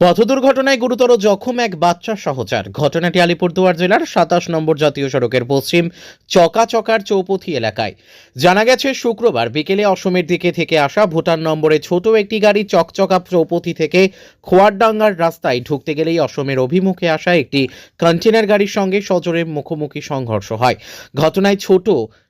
পথ দুর্ঘটনায় গুরুতর জখম এক বাচ্চা সহচর। ঘটনাটি আলিপুরদুয়ার জেলার ২৭ নম্বর জাতীয় সড়কের পশ্চিম চকাচকার চৌপথি এলাকায়। জানা গেছে, শুক্রবার বিকেলে অসমের দিকে থেকে আসা ভুটান নম্বরে ছোট একটি গাড়ি চকচকা চৌপথি থেকে খোয়ারডাঙ্গার রাস্তায় ঢুকতে গেলেই অসমের অভিমুখে আসা একটি কন্টেনার গাড়ির সঙ্গে সজোরে মুখোমুখি সংঘর্ষ হয়। ঘটনায় ছোট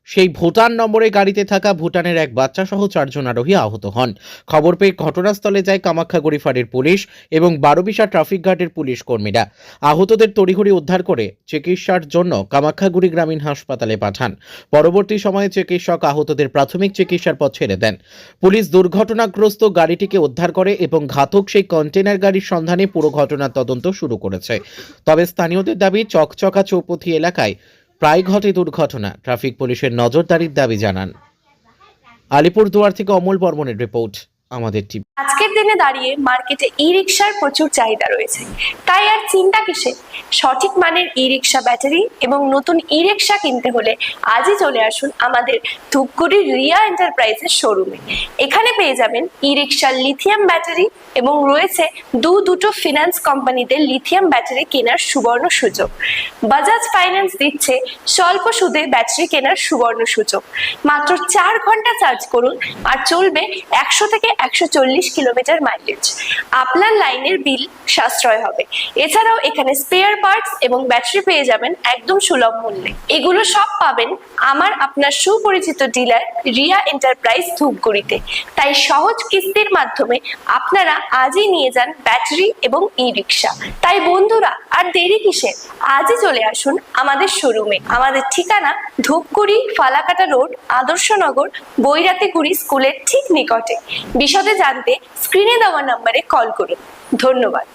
সেই ভুটান নম্বরে গাড়িতে থাকা ভুটানের এক বাচ্চা সহ ৪ জন আরোহী আহত হন। খবর পেয়ে ঘটনাস্থলে যায় কামাখ্যাগুড়ি ফাঁড়ির পুলিশ এবং বারোবিশা ট্রাফিক গার্ডের পুলিশ কর্মীরা। আহতদের তড়িঘড়ি উদ্ধার করে চিকিৎসার জন্য কামাখ্যাগুড়ি গ্রামীণ হাসপাতালে পাঠান। পরবর্তী সময়ে চিকিৎসক আহতদের প্রাথমিক চিকিৎসার পর ছেড়ে দেন। পুলিশ দুর্ঘটনাগ্রস্ত গাড়িটিকে উদ্ধার করে এবং ঘাতক সেই কন্টেনার গাড়ির সন্ধানে পুরো ঘটনার তদন্ত শুরু করেছে। তবে স্থানীয়দের দাবি, চকচকা চৌপথি এলাকায় প্রায় ঘটে দুর্ঘটনা। ট্রাফিক পুলিশের নজরদারির দাবি জানান। আলিপুরদুয়ার থেকে অমল বর্মনের রিপোর্ট, আমাদের টিভি। আজকের দিনে দাঁড়িয়ে মার্কেটে ই রিকশার প্রচুর চাহিদা রয়েছে, তাই আর চিন্তা কিসে? সঠিক মানের ই রিকশা ব্যাটারি এবং নতুন ই রিকশা কিনতে হলে আজই চলে আসুন আমাদের ধূপগুড়ির রিয়া এন্টারপ্রাইজের শোরুমে। এখানে পেয়ে যাবেন ই রিকশার লিথিয়াম ব্যাটারি এবং রয়েছে দুটো ফিনান্স কোম্পানিতে লিথিয়াম ব্যাটারি কেনার সুবর্ণ সুযোগ। বাজাজ ফাইন্যান্স দিচ্ছে স্বল্প সুদে ব্যাটারি কেনার সুবর্ণ সুযোগ। মাত্র 4 ঘন্টা চার্জ করুন আর চলবে 100 থেকে 140 কিলোমিটার মাইলেজ। আপনার লাইনের বিল সাশ্রয় হবে। এছাড়াও এখানে স্পেয়ার পার্টস এবং ব্যাটারি পেয়ে যাবেন একদম সুলভ মূল্যে। এগুলো সব পাবেন আপনার সুপরিচিত ডিলার রিয়া এন্টারপ্রাইজ ধূপগুড়িতে। তাই সহজ কিস্তির মাধ্যমে আপনারা আজই নিয়ে যান ব্যাটারি এবং ই রিকশা। তাই বন্ধুরা, আর দেরি কিসের? আজই চলে আসুন আমাদের শোরুমে। আমাদের ঠিকানা ধূপগুড়ি ফালাকাটা রোড, আদর্শনগর, বৈরাতিগুড়ি স্কুলের ঠিক নিকটে। বিশদে জানতে স্ক্রিনে দেওয়া নম্বরে কল করুন। ধন্যবাদ।